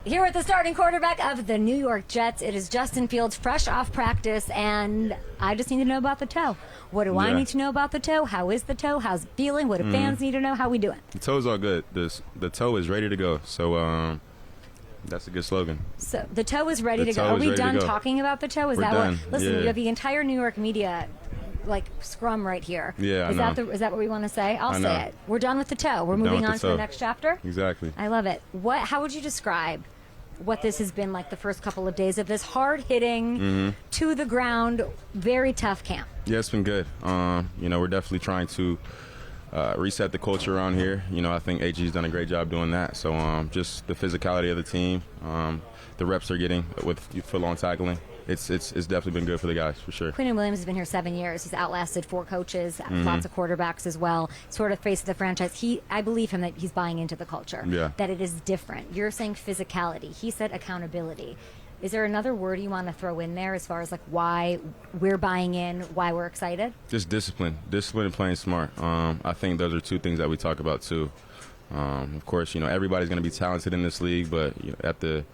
Here with the starting quarterback of the New York Jets, it is Justin Fields, fresh off practice, and I just need to know about the toe. What do I need to know about the toe? How is the toe? How's it feeling? What do fans need to know? How we doing? The toe's all good. The toe is ready to go. So that's a good slogan. So the toe is ready to go. Are we done talking about the toe? We're done. Listen, Yeah. you have the entire New York media scrum right here. Yeah, is that what we want to say? I'll say it. We're done with the toe. We're moving on to the next chapter. Exactly. I love it. How would you describe what this has been like the first couple of days of this hard-hitting, to the ground, very tough camp? Yeah, it's been good. We're definitely trying to reset the culture around here. I think AG's done a great job doing that. So just the physicality of the team, the reps they're getting with foot-long tackling. It's definitely been good for the guys, for sure. Quinnen Williams has been here 7 years. He's outlasted 4 coaches, lots of quarterbacks as well. Sort of face of the franchise. I believe him that he's buying into the culture, that it is different. You're saying physicality. He said accountability. Is there another word you want to throw in there as far as why we're buying in, why we're excited? Just discipline and playing smart. I think those are 2 things that we talk about too. Of course, everybody's going to be talented in this league, but at the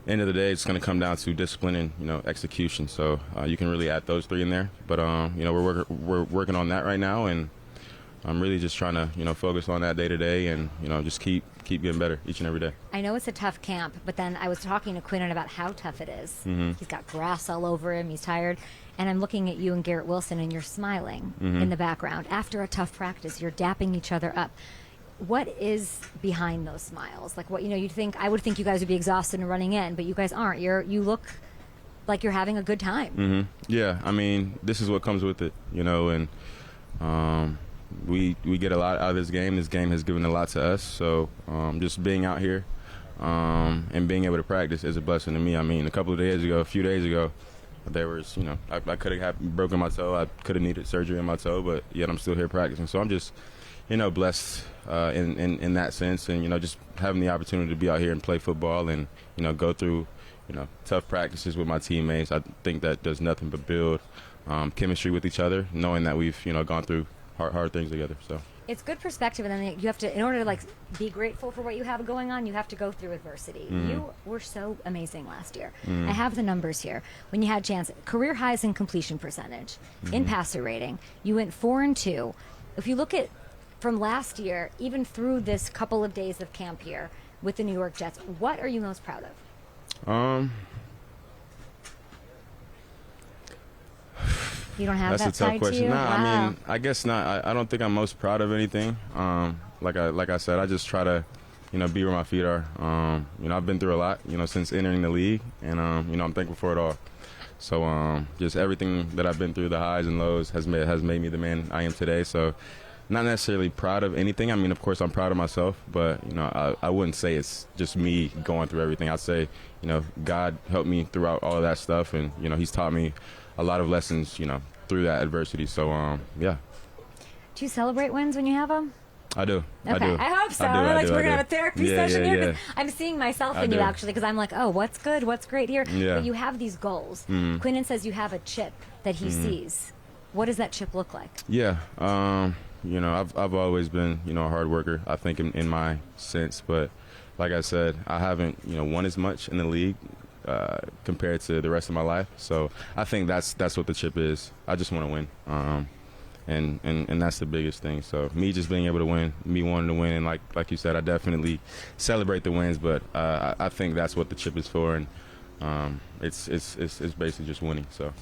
end of the day, it's going to come down to discipline and execution. So you can really add those 3 in there. But we're working on that right now, and I'm really just trying to focus on that day to day, and just keep getting better each and every day. I know it's a tough camp, but then I was talking to Quinnen about how tough it is. He's got grass all over him. He's tired. And I'm looking at you and Garrett Wilson, and you're smiling in the background. After a tough practice, you're dapping each other up. What is behind those smiles? What I would think you guys would be exhausted and running in, but you guys aren't. You look like you're having a good time. Yeah, I mean, this is what comes with it, and we get a lot out of this game. This game has given a lot to us. So just being out here and being able to practice is a blessing to me. I mean, a few days ago, there was, I could have broken my toe. I could have needed surgery on my toe, but yet I'm still here practicing. So I'm just, blessed in that sense, and just having the opportunity to be out here and play football and go through tough practices with my teammates. I think that does nothing but build chemistry with each other, knowing that we've gone through hard things together. So it's good perspective, and then you have to, in order to be grateful for what you have going on, you have to go through adversity. You were so amazing last year. I have the numbers here. When you had a chance, career highs in completion percentage, in passer rating, you went 4-2. If you look at from last year, even through this couple of days of camp here with the New York Jets, what are you most proud of? You don't have that's that a tough question. to you? Nah, Wow. I mean, I guess not. I don't think I'm most proud of anything. Like I said, I just try to, be where my feet are. I've been through a lot, since entering the league, and I'm thankful for it all. So just everything that I've been through, the highs and lows, has made me the man I am today. So not necessarily proud of anything. I mean, of course, I'm proud of myself, but I wouldn't say it's just me going through everything. I'd say, God helped me throughout all of that stuff, and He's taught me a lot of lessons, through that adversity. So yeah. Do you celebrate wins when you have them? I do. Okay, I hope so. We're going to have a therapy session here. 'Cause I'm seeing myself in you, actually, because I'm like, oh, what's good? What's great here? Yeah. But you have these goals. Quinnen says you have a chip that he sees. What does that chip look like? Yeah. I've always been, a hard worker, I think, in my sense. But like I said, I haven't, won as much in the league compared to the rest of my life. So I think that's what the chip is. I just want to win. And that's the biggest thing. So me just being able to win, me wanting to win, and like you said, I definitely celebrate the wins. But I think that's what the chip is for, and it's basically just winning. So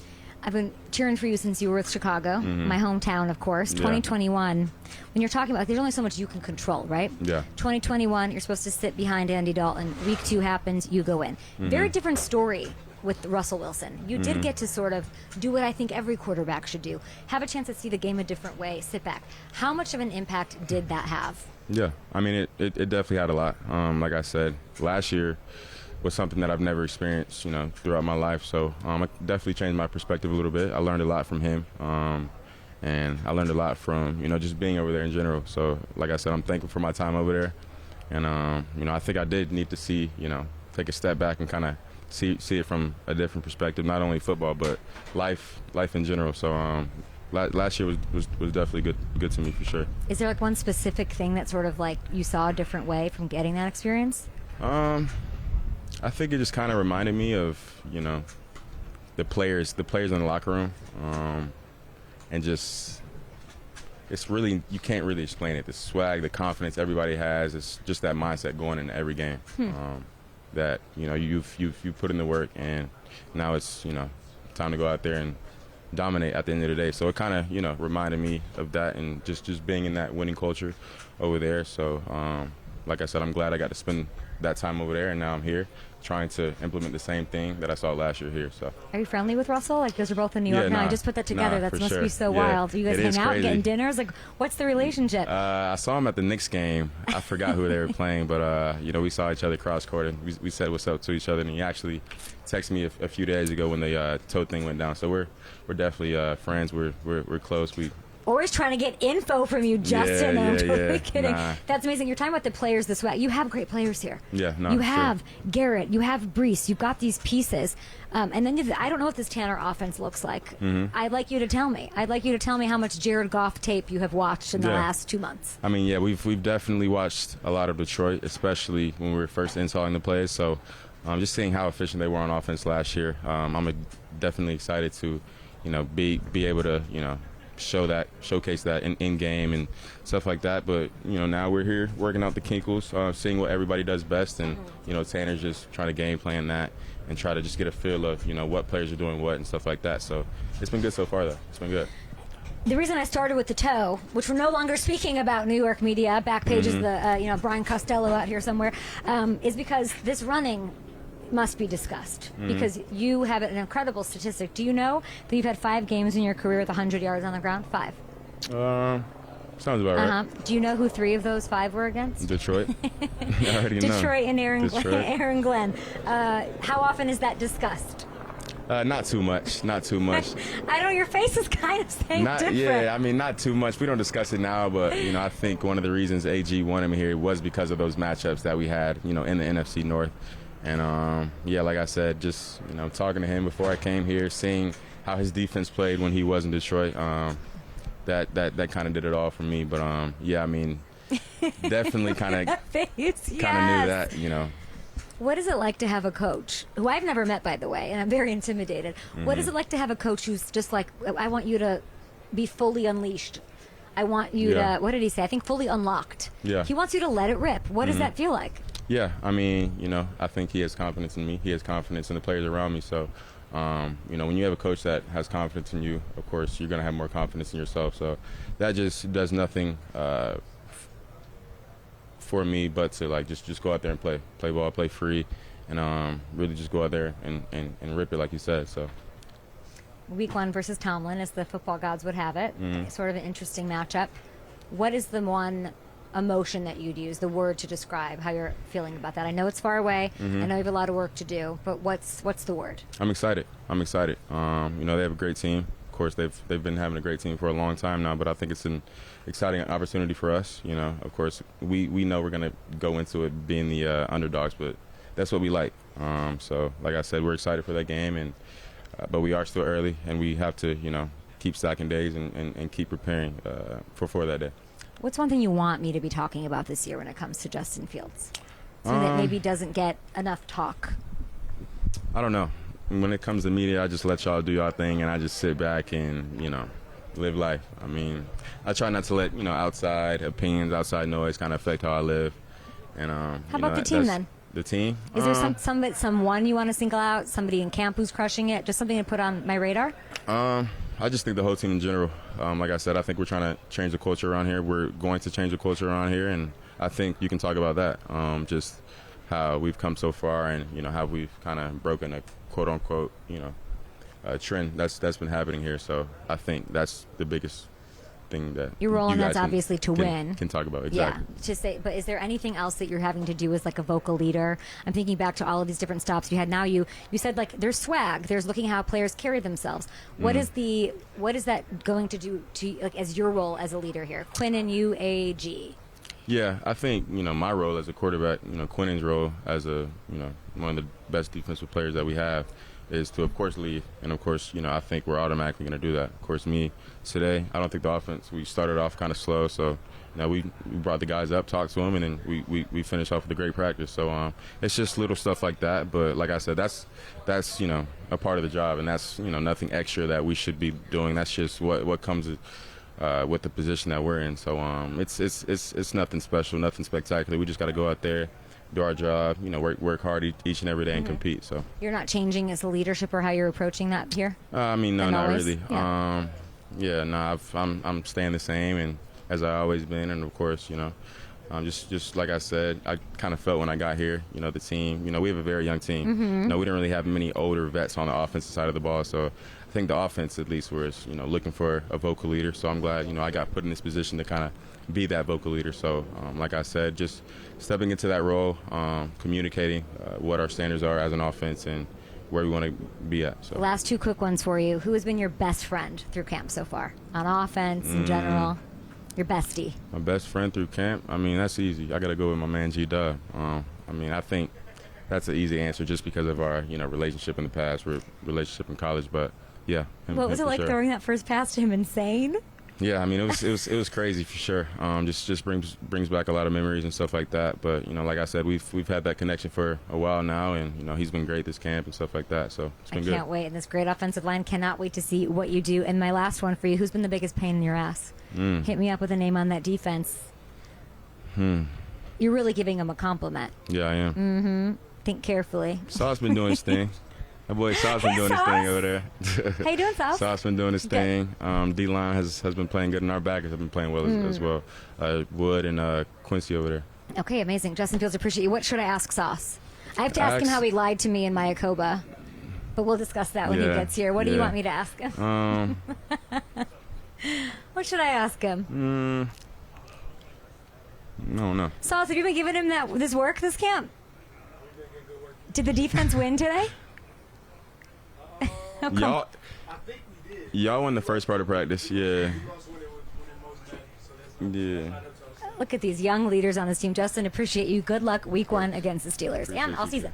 I've been cheering for you since you were with Chicago, my hometown, of course. 2021, when you're talking about, there's only so much you can control, right? Yeah. 2021, you're supposed to sit behind Andy Dalton. Week 2 happens, you go in. Very different story with Russell Wilson. You did get to sort of do what I think every quarterback should do. Have a chance to see the game a different way, sit back. How much of an impact did that have? Yeah, I mean, it definitely had a lot. Like I said, last year was something that I've never experienced, throughout my life. So I definitely changed my perspective a little bit. I learned a lot from him, and I learned a lot from, just being over there in general. So like I said, I'm thankful for my time over there. And, I think I did need to see, take a step back and kind of see it from a different perspective, not only football, but life in general. So last year was definitely good to me, for sure. Is there one specific thing that sort of you saw a different way from getting that experience? I think it just kind of reminded me of, you know, the players in the locker room, and just it's really, you can't really explain it. The swag, the confidence everybody has, it's just that mindset going into every game. That, you know, you've put in the work, and now it's, you know, time to go out there and dominate at the end of the day. So it kind of, you know, reminded me of that, and just being in that winning culture over there. So like I said, I'm glad I got to spend that time over there, and now I'm here trying to implement the same thing that I saw last year here. So, are you friendly with Russell? Like, those are both in New York now. I just put that together. That must be so wild. You guys hang out, getting dinners. Like, what's the relationship? I saw him at the Knicks game. I forgot who they were playing, but you know, we saw each other cross court, and we said what's up to each other. And he actually texted me a few days ago when the toe thing went down. So we're definitely friends. We're close. We always trying to get info from you, Justin. I'm totally kidding. Nah. That's amazing. You're talking about the players this way. You have great players here. Yeah, no, you have Garrett. You have Brees. You've got these pieces. And then I don't know what this Tanner offense looks like. I'd like you to tell me. I'd like you to tell me how much Jared Goff tape you have watched in the last 2 months. I mean, yeah, we've definitely watched a lot of Detroit, especially when we were first installing the plays. So just seeing how efficient they were on offense last year, I'm definitely excited to, you know, be able to, you know, showcase that in game and stuff like that. But, you know, now we're here working out the kinkles, seeing what everybody does best, and, you know, Tanner's just trying to game plan that and try to just get a feel of, you know, what players are doing what and stuff like that. So it's been good so far, though. It's been good. The reason I started with the toe, which we're no longer speaking about New York media, back page is the, you know, Brian Costello out here somewhere, is because this running must be discussed, because you have an incredible statistic. Do you know that you've had 5 games in your career with 100 yards on the ground? 5. Sounds about right. Do you know who 3 of those 5 were against? Detroit. I already know. Detroit and Aaron Glenn. How often is that discussed? Not too much. Not too much. I know your face is kind of saying different. Yeah, I mean, not too much. We don't discuss it now, but, you know, I think one of the reasons AG wanted me here was because of those matchups that we had, you know, in the NFC North. And, yeah, like I said, just, you know, talking to him before I came here, seeing how his defense played when he was in Detroit, that kind of did it all for me. But, yeah, I mean, definitely kind of knew that, you know. What is it like to have a coach, who I've never met, by the way, and I'm very intimidated. What is it like to have a coach who's just like, I want you to be fully unleashed. I want you to, what did he say? I think fully unlocked. Yeah. He wants you to let it rip. What does that feel like? Yeah, I mean, you know, I think he has confidence in me. He has confidence in the players around me. So, you know, when you have a coach that has confidence in you, of course, you're going to have more confidence in yourself. So that just does nothing for me but to, like, just go out there and play ball, play free, and really just go out there and rip it, like you said. So. Week 1 versus Tomlin, as the football gods would have it. Sort of an interesting matchup. What is the one emotion that you'd use, the word to describe how you're feeling about that? I know it's far away. I know you have a lot of work to do, but what's the word? I'm excited. You know, they have a great team. Of course, they've been having a great team for a long time now, but I think it's an exciting opportunity for us. You know, of course, we know we're going to go into it being the underdogs, but that's what we like. So, like I said, we're excited for that game, and but we are still early, and we have to, you know, keep stacking days and keep preparing for that day. What's one thing you want me to be talking about this year when it comes to Justin Fields? Something that maybe doesn't get enough talk. I don't know. When it comes to media, I just let y'all do y'all thing, and I just sit back and, you know, live life. I mean, I try not to let, you know, outside opinions, outside noise kind of affect how I live. And how about the team then? The team? Is there someone you want to single out? Somebody in camp who's crushing it? Just something to put on my radar? I just think the whole team in general. Like I said, I think we're trying to change the culture around here. We're going to change the culture around here, and I think you can talk about that. Just how we've come so far, and, you know, how we've kind of broken a quote unquote, you know, trend that's been happening here. So I think that's the biggest thing that your role in that's obviously to win. Can talk about exactly. Yeah, to say. But is there anything else that you're having to do as like a vocal leader? I'm thinking back to all of these different stops you had. Now you said, like, there's swag, there's looking how players carry themselves. What is that going to do to, like, as your role as a leader here, Quinn and UAG? Yeah, I think, you know, my role as a quarterback, you know, Quinn's role as a, you know, one of the best defensive players that we have, is to, of course, lead. And, of course, you know, I think we're automatically going to do that. Of course, me today, I don't think the offense, we started off kind of slow. So, you know, we brought the guys up, talked to them, and then we finished off with a great practice. So it's just little stuff like that. But like I said, that's you know, a part of the job, and that's, you know, nothing extra that we should be doing. That's just what comes with the position that we're in. So it's nothing special, nothing spectacular. We just got to go out there, do our job, you know, work hard each and every day and compete. So you're not changing as a leadership or how you're approaching that here? I mean, no, not always? really. Yeah. No, I'm staying the same, and as I always been, and of course, you know, just like I said, I kind of felt when I got here, you know, the team, you know, we have a very young team. You know, we didn't really have many older vets on the offensive side of the ball, so I think the offense at least was, you know, looking for a vocal leader. So I'm glad, you know, I got put in this position to kind of be that vocal leader. So like I said, just stepping into that role, communicating what our standards are as an offense and where we want to be at. So last two quick ones for you. Who has been your best friend through camp so far on offense in general? Your bestie. My best friend through camp? I mean, that's easy. I got to go with my man G-Dub. I mean, I think that's an easy answer just because of our, you know, relationship in the past, relationship in college. But yeah. What was it like throwing that first pass to him? Insane. Yeah, I mean, it was crazy for sure. Just brings back a lot of memories and stuff like that. But you know, like I said, we've had that connection for a while now, and you know, he's been great this camp and stuff like that. So it's been good. I can't wait. And this great offensive line, cannot wait to see what you do. And my last one for you: who's been the biggest pain in your ass? Hit me up with a name on that defense. You're really giving him a compliment. Yeah, I am. Think carefully. Sauce been doing his thing. That boy Sauce been doing his thing over there. How you doing, Sauce? Sauce been doing his thing. D-line has been playing good, and our backers have been playing well as well. Wood and Quincy over there. Okay, amazing. Justin Fields, appreciate you. What should I ask Sauce? I have to ask him how he lied to me in Mayakoba, but we'll discuss that when he gets here. What do you want me to ask him? What should I ask him? No. Sauce, have you been giving him this work this camp? Did the defense win today? Y'all won the first part of practice, yeah. Yeah. Look at these young leaders on this team. Justin, appreciate you. Good luck week 1 against the Steelers and all season.